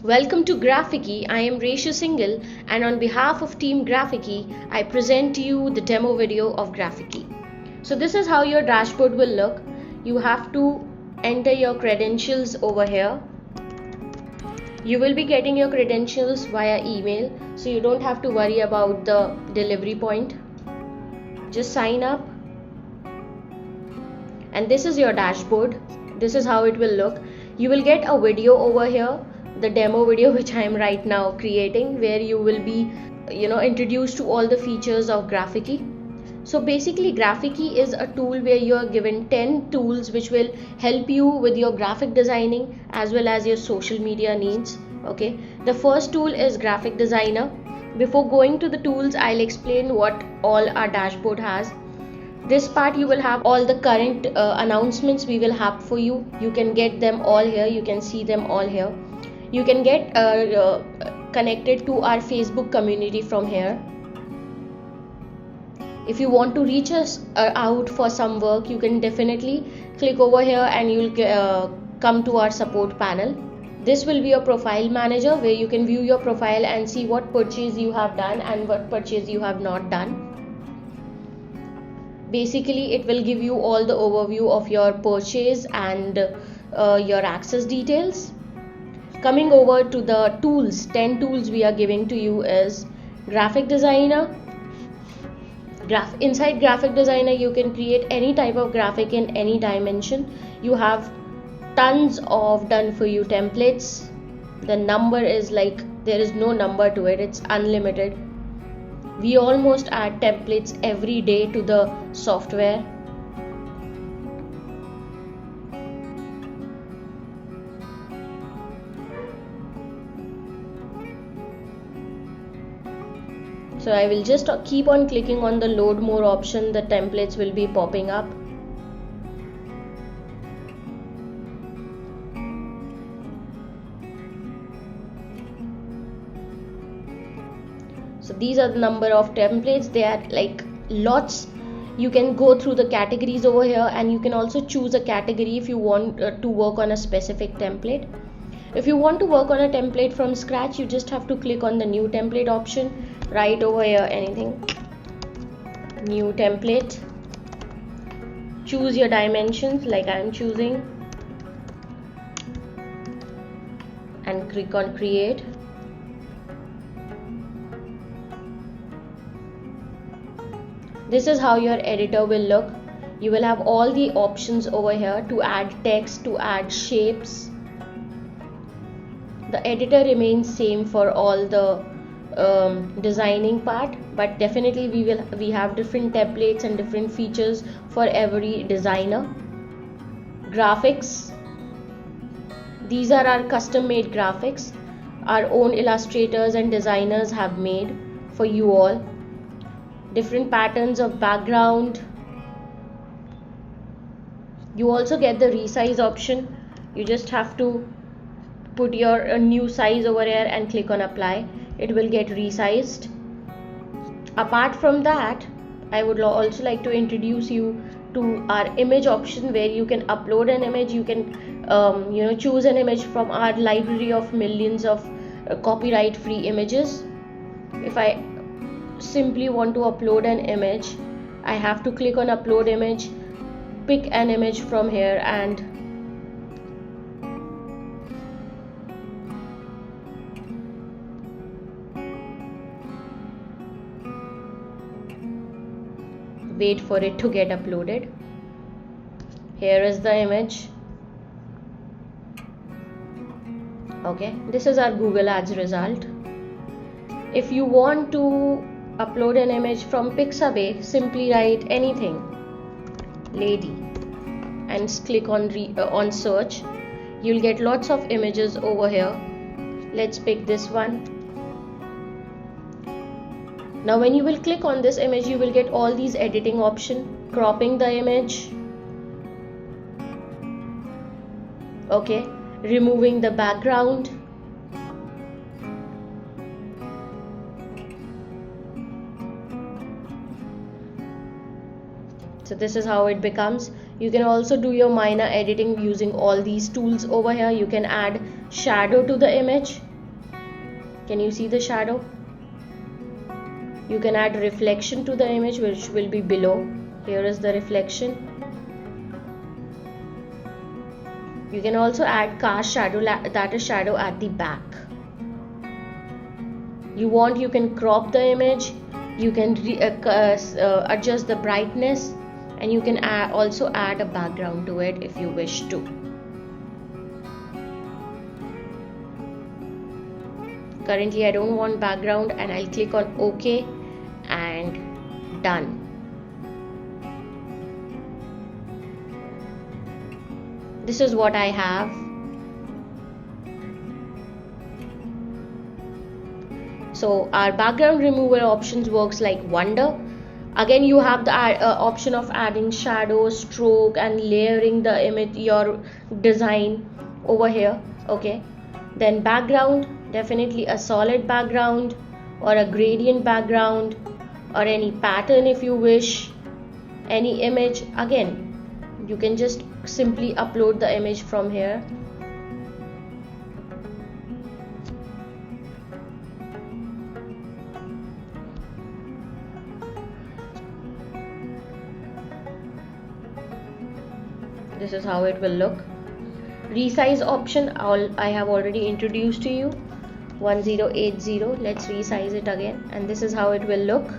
Welcome to Graphiky. I am Resha Singhal, and on behalf of Team Graphiky, I present to you the demo video of Graphiky. So this is how your dashboard will look. You have to enter your credentials over here. You will be getting your credentials via email, so you don't have to worry about the delivery point. Just sign up. And this is your dashboard. This is how it will look. You will get a video over here, the demo video which I am right now creating, where you will be introduced to all the features of Graphiky. So basically Graphiky is a tool where you are given 10 tools which will help you with your graphic designing as well as your social media needs. Okay, the first tool is Graphic Designer. Before going to the tools, I'll explain what all our dashboard has. This part you will have all the current announcements we will have for you. You can get them all here. You can see them all here. You can get connected to our Facebook community from here. If you want to reach us out for some work, you can definitely click over here and you'll come to our support panel. This will be your profile manager, where you can view your profile and see what purchase you have done and what purchase you have not done. Basically it will give you all the overview of your purchase and your access details. Coming over to the tools, 10 tools we are giving to you is Graphic Designer. Inside Graphic Designer you can create any type of graphic in any dimension. You have tons of done for you templates. The number is like, there is no number to it, it's unlimited. We almost add templates every day to the software. So I will just keep on clicking on the load more option. The templates will be popping up. So these are the number of templates. They are like lots. You can go through the categories over here, and you can also choose a category if you want to work on a specific template. If you want to work on a template from scratch, you just have to click on the new template option right over here. Anything, new template, choose your dimensions like I am choosing, and click on create. This is how your editor will look. You will have all the options over here to add text, to add shapes. The editor remains same for all the designing part, but definitely we have different templates and different features for every designer. Graphics, these are our custom made graphics our own illustrators and designers have made for you all. Different patterns of background. You also get the resize option. You just have to put your new size over here and click on apply. It will get resized. Apart from that, I would also like to introduce you to our image option, where you can upload an image. You can choose an image from our library of millions of copyright free images. If I simply want to upload an image, I have to click on upload image, pick an image from here, and wait for it to get uploaded. Here is the image. Okay, this is our Google Ads result. If you want to upload an image from Pixabay, simply write anything, lady, and click on search. You'll get lots of images over here. Let's pick this one. Now when you will click on this image, you will get all these editing options, cropping the image, okay, removing the background, so this is how it becomes. You can also do your minor editing using all these tools over here. You can add shadow to the image. Can you see the shadow? You can add reflection to the image, which will be below. Here is the reflection. You can also add cast shadow, that is shadow at the back. You can crop the image, you can adjust the brightness, and you can also add a background to it if you wish to. Currently I don't want background, and I'll click on OK and done. This is what I have. So our background removal options works like wonder. Again, you have the option of adding shadow, stroke, and layering the image, your design over here. Okay, then background, definitely a solid background or a gradient background or any pattern if you wish. Any image, again you can just simply upload the image from here. This is how it will look. Resize option, I have already introduced to you. 1080. Let's resize it again, and this is how it will look.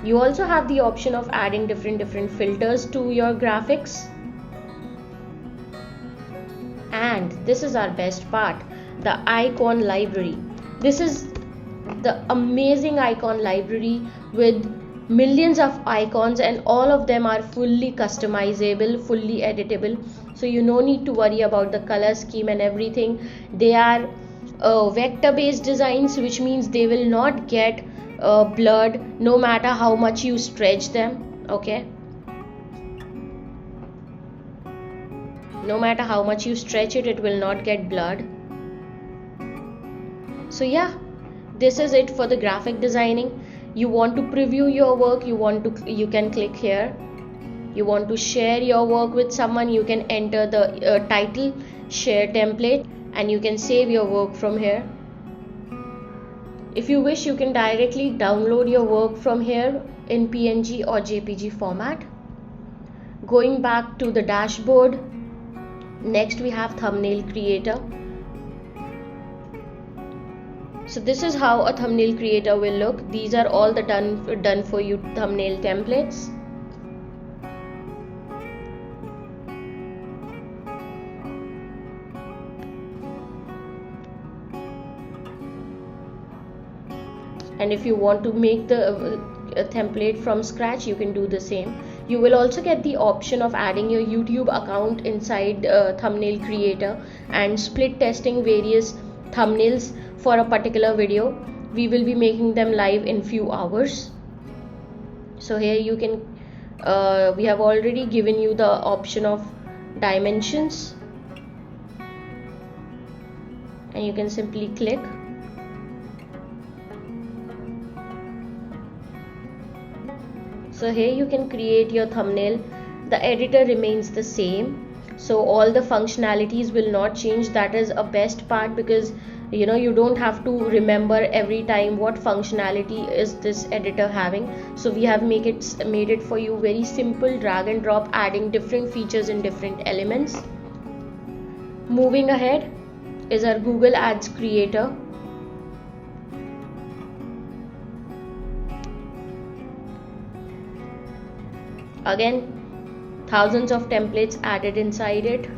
You also have the option of adding different filters to your graphics. And this is our best part, the icon library. This is the amazing icon library with millions of icons, and all of them are fully customizable, fully editable. So you no need to worry about the color scheme and everything. They are vector based designs, which means they will not get blurred no matter how much you stretch them. Okay, no matter how much you stretch it, it will not get blurred. So yeah, this is it for the graphic designing. You want to preview your work, you can click here. You want to share your work with someone, you can enter the title, share template, and you can save your work from here. If you wish, you can directly download your work from here in PNG or JPG format. Going back to the dashboard, next we have thumbnail creator. So this is how a thumbnail creator will look. These are all the done for you thumbnail templates. And if you want to make the template from scratch, you can do the same. You will also get the option of adding your YouTube account inside thumbnail creator and split testing various thumbnails for a particular video. We will be making them live in few hours. So here you can we have already given you the option of dimensions, and you can simply click. So here you can create your thumbnail. The editor remains the same, so all the functionalities will not change. That is a best part, because you don't have to remember every time what functionality is this editor having. So we have made it for you very simple, drag and drop, adding different features in different elements. Moving ahead is our Google Ads creator. Again, thousands of templates added inside it.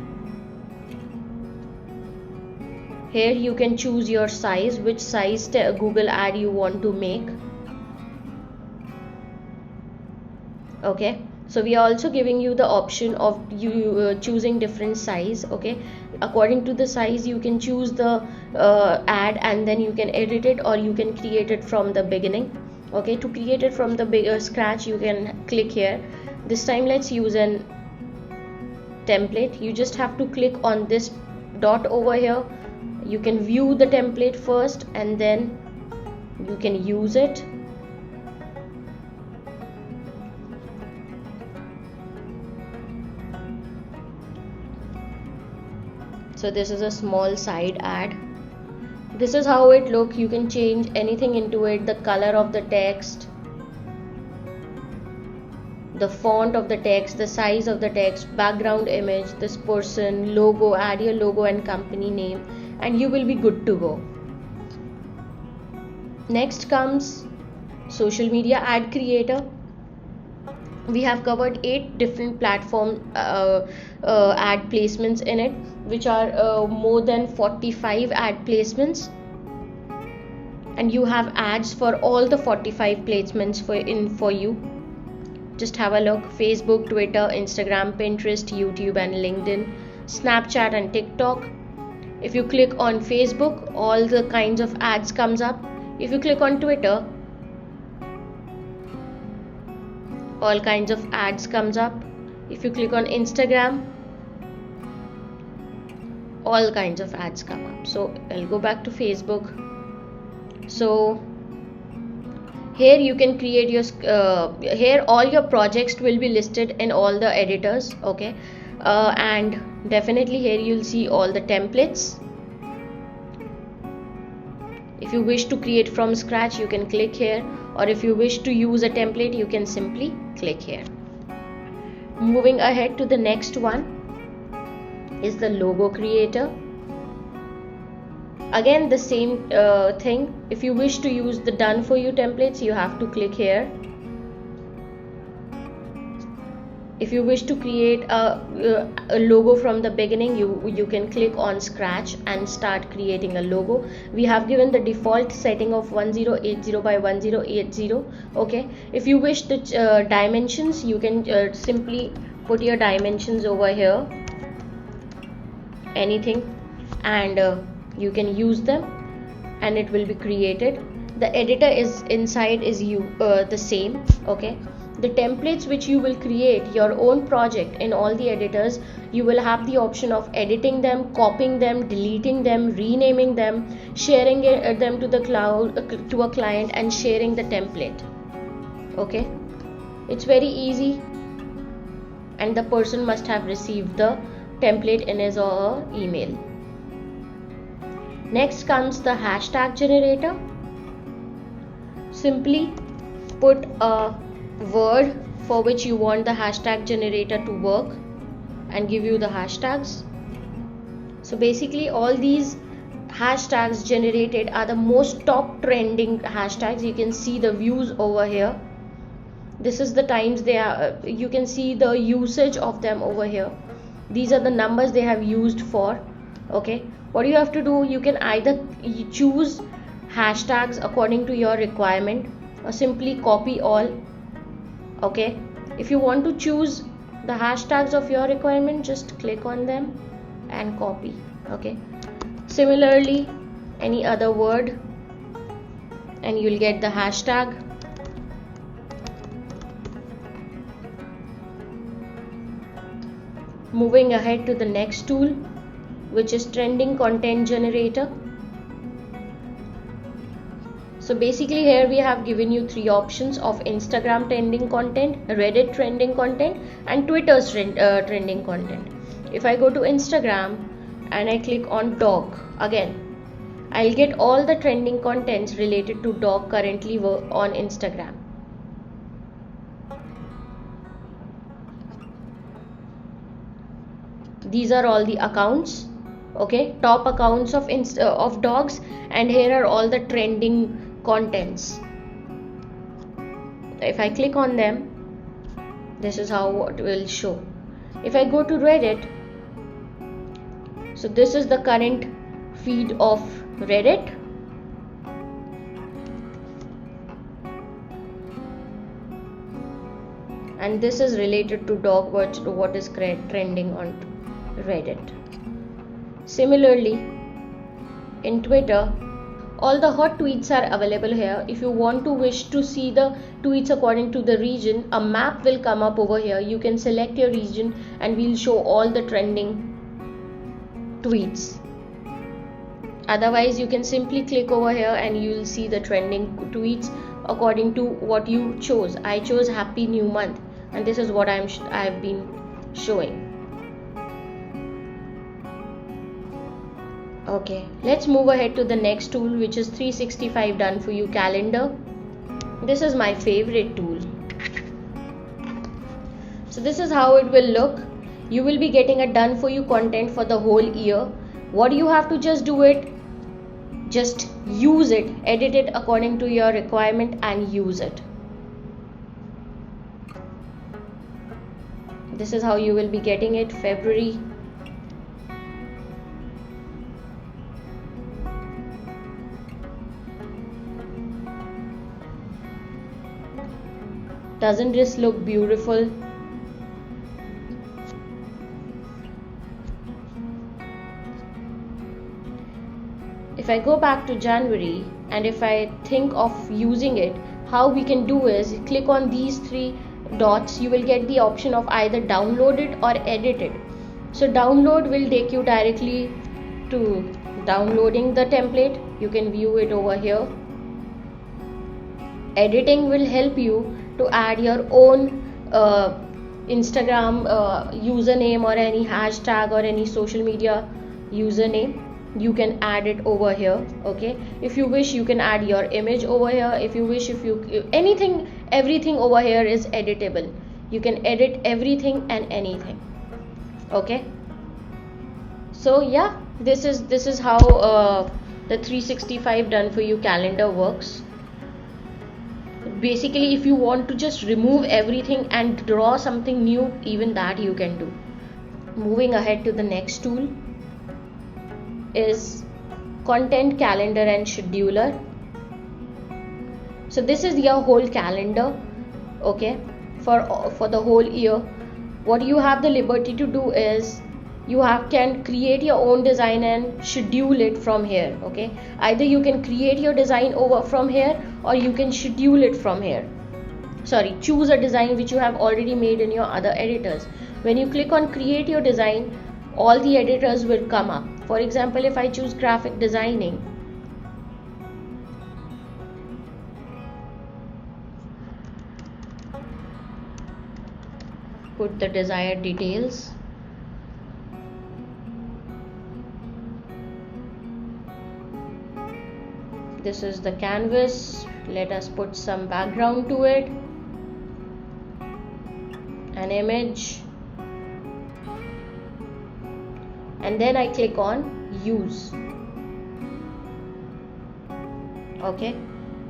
Here you can choose your size, which size Google ad you want to make. Okay, so we are also giving you the option of you choosing different size. Okay, according to the size you can choose the ad, and then you can edit it, or you can create it from the beginning. Okay, to create it from the scratch, you can click here. This time let's use an template. You just have to click on this dot over here. You can view the template first, and then you can use it. So this is a small side ad. This is how it look. You can change anything into it, the color of the text, the font of the text, the size of the text, background image, this person, logo, add your logo and company name, and you will be good to go. Next comes social media ad creator. We have covered 8 different platform ad placements in it, which are more than 45 ad placements, and you have ads for all the 45 placements for you. Just have a look: Facebook, Twitter, Instagram, Pinterest, YouTube and LinkedIn, Snapchat and TikTok. If you click on Facebook, all the kinds of ads comes up. If you click on Twitter, all kinds of ads comes up. If you click on Instagram, all kinds of ads come up. So I'll go back to Facebook. So here you can create your here all your projects will be listed in all the editors, okay, and definitely here you'll see all the templates. If you wish to create from scratch, you can click here, or if you wish to use a template, you can simply click here. Moving ahead to the next one is the logo creator. Again the same thing. If you wish to use the done for you templates, you have to click here. If you wish to create a logo from the beginning, you can click on scratch and start creating a logo. We have given the default setting of 1080 by 1080, okay. If you wish the dimensions, you can simply put your dimensions over here, anything, and you can use them and it will be created. The editor is inside is the same, okay. The templates which you will create your own project in all the editors, you will have the option of editing them, copying them, deleting them, renaming them, sharing them to the cloud to a client, and sharing the template, okay. It's very easy, and the person must have received the template in his or her email. Next comes the hashtag generator. Simply put a word for which you want the hashtag generator to work and give you the hashtags. So basically all these hashtags generated are the most top trending hashtags. You can see the views over here. This is the times they are, you can see the usage of them over here. These are the numbers they have used for, okay. What you have to do, you can either choose hashtags according to your requirement or simply copy all, okay. If you want to choose the hashtags of your requirement, just click on them and copy, okay. Similarly, any other word and you'll get the hashtag. Moving ahead to the next tool, which is trending content generator. So basically here we have given you 3 options of Instagram trending content, Reddit trending content and Twitter's trending content. If I go to Instagram and I click on dog, again I'll get all the trending contents related to dog currently on Instagram. These are all the accounts, okay, top accounts of dogs, and here are all the trending contents. If I click on them, this is how it will show. If I go to Reddit, so this is the current feed of Reddit. And this is related to dog, what is trending on Reddit. Similarly, in Twitter, all the hot tweets are available here. If you wish to see the tweets according to the region, a map will come up over here. You can select your region and we'll show all the trending tweets. Otherwise, you can simply click over here and you will see the trending tweets according to what you chose. I chose Happy New Month, and this is what I've been showing. Okay, let's move ahead to the next tool, which is 365 done for you calendar. This is my favorite tool. So this is how it will look. You will be getting a done for you content for the whole year. What you have to just do it, just use it, edit it according to your requirement and use it. This is how you will be getting it. February. Doesn't this look beautiful? If I go back to January and if I think of using it, how we can do is click on these three dots. You will get the option of either download it or edit it. So download will take you directly to downloading the template. You can view it over here. Editing will help you to add your own Instagram username or any hashtag or any social media username. You can add it over here. Okay, if you wish you can add your image over here. If you wish, anything, everything over here is editable. You can edit everything and anything. Okay, so yeah, this is how the 365 done for you calendar works. Basically, if you want to just remove everything and draw something new, even that you can do. Moving ahead to the next tool is content calendar and scheduler. So this is your whole calendar, okay, for the whole year. What you have the liberty to do is can create your own design and schedule it from here. Okay, either you can create your design over from here or you can schedule it from here. Choose a design which you have already made in your other editors. When you click on create your design, all the editors will come up. For example, if I choose graphic designing, put the desired details. This is the canvas. Let us put some background to it, an image, and then I click on use. Okay,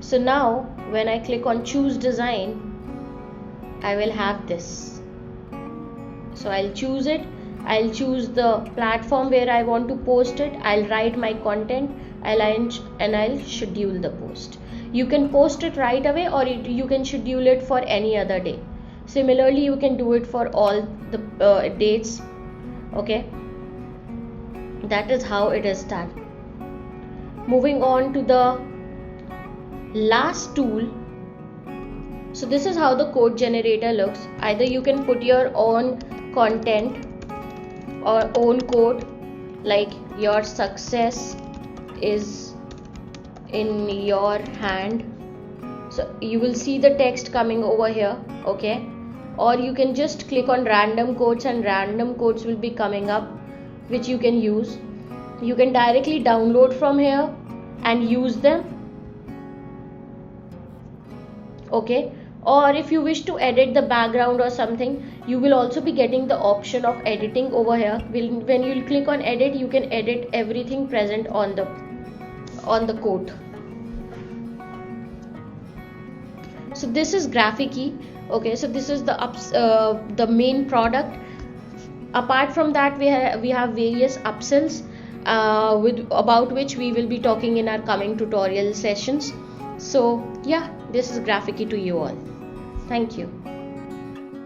so now when I click on choose design, I will have this. So I'll choose it. I'll choose the platform where I want to post it. I'll write my content, and I'll schedule the post. You can post it right away or you can schedule it for any other day. Similarly, you can do it for all the dates. Okay, that is how it is done. Moving on to the last tool. So this is how the code generator looks. Either you can put your own content or own code, like your success is in your hand. So you will see the text coming over here. Okay, or you can just click on random codes and random codes will be coming up, which you can use. You can directly download from here and use them. Okay, or if you wish to edit the background or something, you will also be getting the option of editing over here. When you click on edit, you can edit everything present on the code. So this is Graphiqi. Okay, so this is the main product. Apart from that, we have various upsells about which we will be talking in our coming tutorial sessions. So yeah, this is Graphiqi to you all. Thank you.